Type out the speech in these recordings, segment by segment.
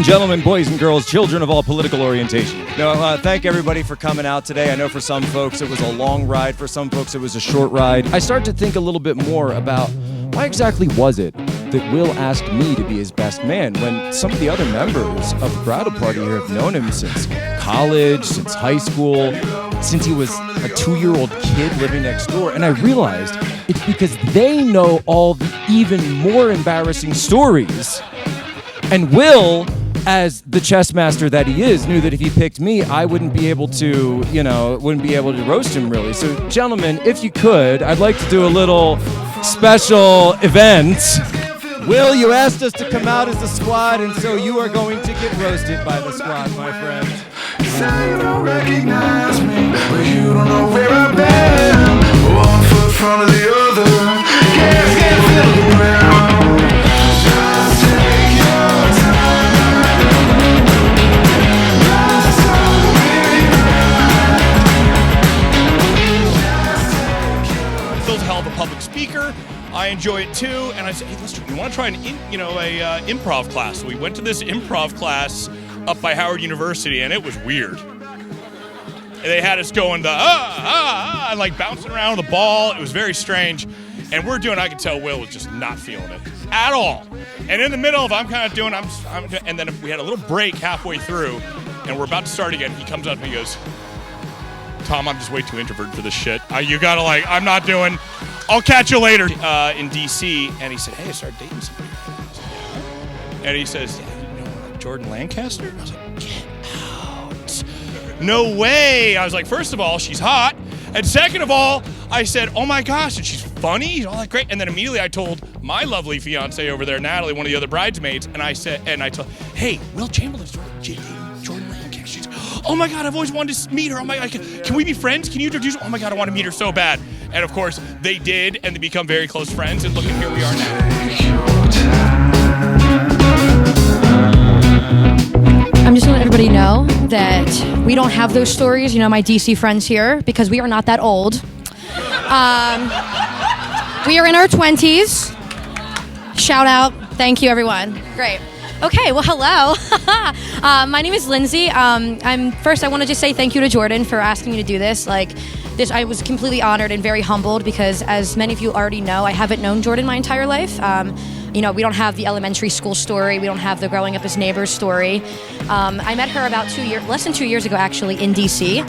gentlemen, boys and girls, children of all political orientation. No, thank everybody for coming out today. I know for some folks it was a long ride. For some folks it was a short ride. I start to think a little bit more about why exactly was it that Will asked me to be his best man when some of the other members of the Bridal Party here have known him since college, since high school, since he was a 2-year-old kid living next door. And I realized it's because they know all the even more embarrassing stories. And Will, as the chess master that he is, knew that if he picked me, I wouldn't be able to, wouldn't be able to roast him really. So, gentlemen, if you could, I'd like to do a little special event. Will, you asked us to come out as the squad, and so you are going to get roasted by the squad, my friend. Say you don't recognize me, but you don't know where I've been. One foot in front of the other, can't feel the ground. Just take your time. Just don't be Phil's a hell of a public speaker. I enjoy it too, and I said, "Hey, listen, you want to try an improv class?" So we went to this improv class up by Howard University, and it was weird. And they had us going and like bouncing around with the ball. It was very strange. And I could tell Will was just not feeling it at all. And in the middle of I'm kind of doing, and then we had a little break halfway through, and we're about to start again. He comes up and he goes, "Tom, I'm just way too introverted for this shit. You gotta I'm not doing. I'll catch you later." In DC, and he said, "Hey, I started dating somebody." And he says, "Yeah, you know Jordan Lancaster?" I was like, "Get out. No way." I was like, first of all, she's hot. And second of all, I said, "Oh my gosh, and she's funny, all that great." And then immediately I told my lovely fiance over there, Natalie, one of the other bridesmaids, and I told, "Hey, Will Chamberlain's dating Jordan Lancaster." She's, "Oh my God, I've always wanted to meet her. Oh my God, can we be friends? Can you introduce her? Oh my God, I want to meet her so bad." And of course, they did, and they become very close friends. And look at here we are now. I'm just gonna let everybody know that we don't have those stories, my DC friends here, because we are not that old. We are in our 20s. Shout out. Thank you, everyone. Great. Okay, well, hello. My name is Lindsay. First, I want to just say thank you to Jordan for asking me to do this. I was completely honored and very humbled because, as many of you already know, I haven't known Jordan my entire life. We don't have the elementary school story. We don't have the growing up as neighbors story. I met her about less than 2 years ago, actually, in DC.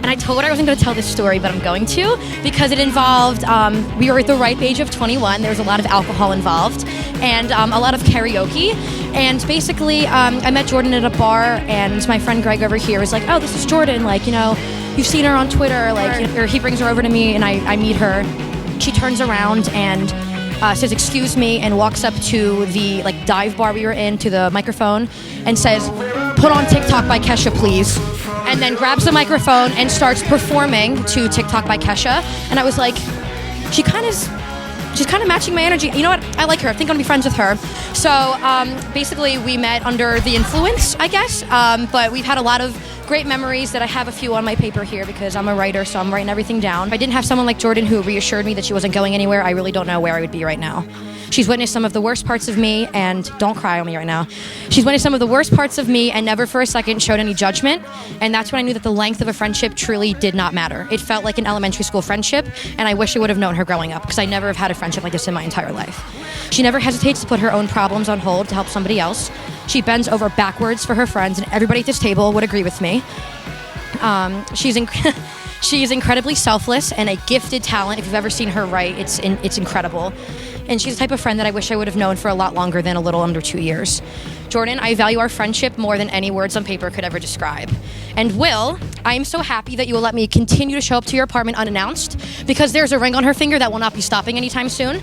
And I told her I wasn't going to tell this story, but I'm going to, because it involved, we were at the ripe age of 21. There was a lot of alcohol involved and a lot of karaoke. And basically, I met Jordan at a bar, and my friend Greg over here was like, "Oh, this is Jordan. You've seen her on Twitter." Or he brings her over to me, and I meet her. She turns around and says, "Excuse me," and walks up to the dive bar we were in, to the microphone, and says, "Put on TikTok by Kesha, please." And then grabs the microphone and starts performing to TikTok by Kesha. And I was like, she's kind of matching my energy. You know what? I like her. I think I'm gonna be friends with her. So basically, we met under the influence, I guess. But we've had a lot of great memories that I have a few on my paper here because I'm a writer, so I'm writing everything down. If I didn't have someone like Jordan who reassured me that she wasn't going anywhere, I really don't know where I would be right now. She's witnessed some of the worst parts of me, and don't cry on me right now. She's witnessed some of the worst parts of me and never for a second showed any judgment. And that's when I knew that the length of a friendship truly did not matter. It felt like an elementary school friendship, and I wish I would have known her growing up because I never have had a friendship like this in my entire life. She never hesitates to put her own problems on hold to help somebody else. She bends over backwards for her friends, and everybody at this table would agree with me. She's incredibly selfless and a gifted talent. If you've ever seen her write, it's incredible. And she's the type of friend that I wish I would have known for a lot longer than a little under 2 years. Jordan, I value our friendship more than any words on paper could ever describe. And Will, I am so happy that you will let me continue to show up to your apartment unannounced because there's a ring on her finger that will not be stopping anytime soon.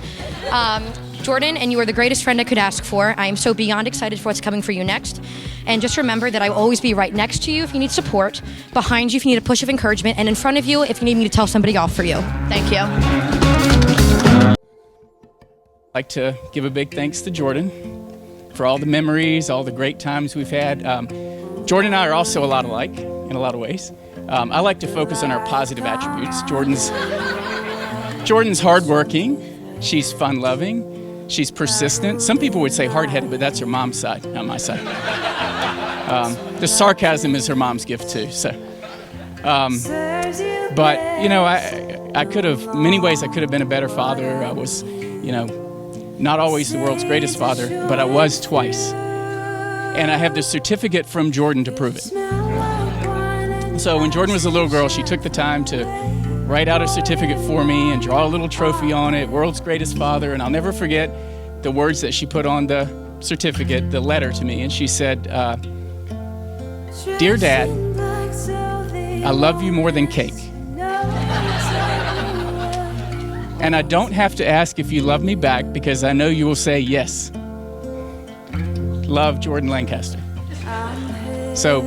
Jordan, and you are the greatest friend I could ask for. I am so beyond excited for what's coming for you next. And just remember that I will always be right next to you if you need support, behind you if you need a push of encouragement, and in front of you if you need me to tell somebody off for you. Thank you. I'd like to give a big thanks to Jordan for all the memories, all the great times we've had. Jordan and I are also a lot alike in a lot of ways. I like to focus on our positive attributes. Jordan's hardworking, she's fun-loving, She's persistent. Some people would say hard-headed, but that's her mom's side, not my side. The sarcasm is her mom's gift too. So, but you know, I could have, many ways I could have been a better father. I was, you know, not always the world's greatest father, but I was twice. And I have the certificate from Jordan to prove it. So when Jordan was a little girl, she took the time to write out a certificate for me and draw a little trophy on it, world's greatest father. And I'll never forget the words that she put on the certificate, the letter to me. And she said, "Dear Dad, I love you more than cake. And I don't have to ask if you love me back because I know you will say yes. Love, Jordan Lancaster." So,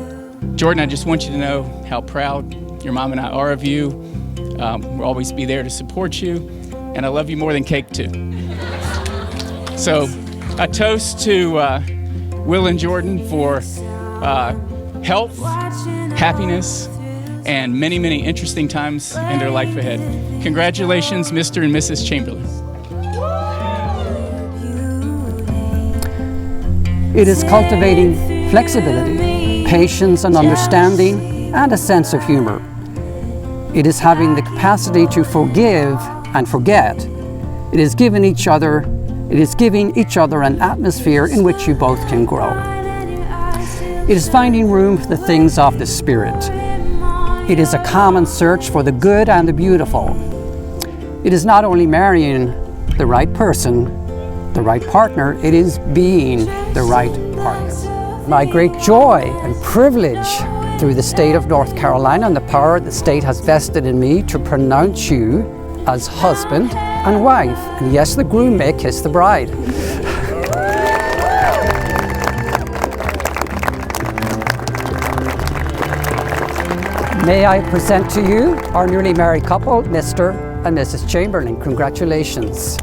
Jordan, I just want you to know how proud your mom and I are of you. We'll always be there to support you. And I love you more than cake, too. So, a toast to Will and Jordan for health, happiness, and many, many interesting times in their life ahead. Congratulations, Mr. and Mrs. Chamberlain. It is cultivating flexibility, patience and understanding, and a sense of humor. It is having the capacity to forgive and forget. It is giving each other an atmosphere in which you both can grow. It is finding room for the things of the Spirit. It is a common search for the good and the beautiful. It is not only marrying the right person, the right partner, it is being the right partner. My great joy and privilege through the state of North Carolina and the power the state has vested in me to pronounce you as husband and wife. And yes, the groom may kiss the bride. May I present to you our newly married couple, Mr. and Mrs. Chamberlain. Congratulations.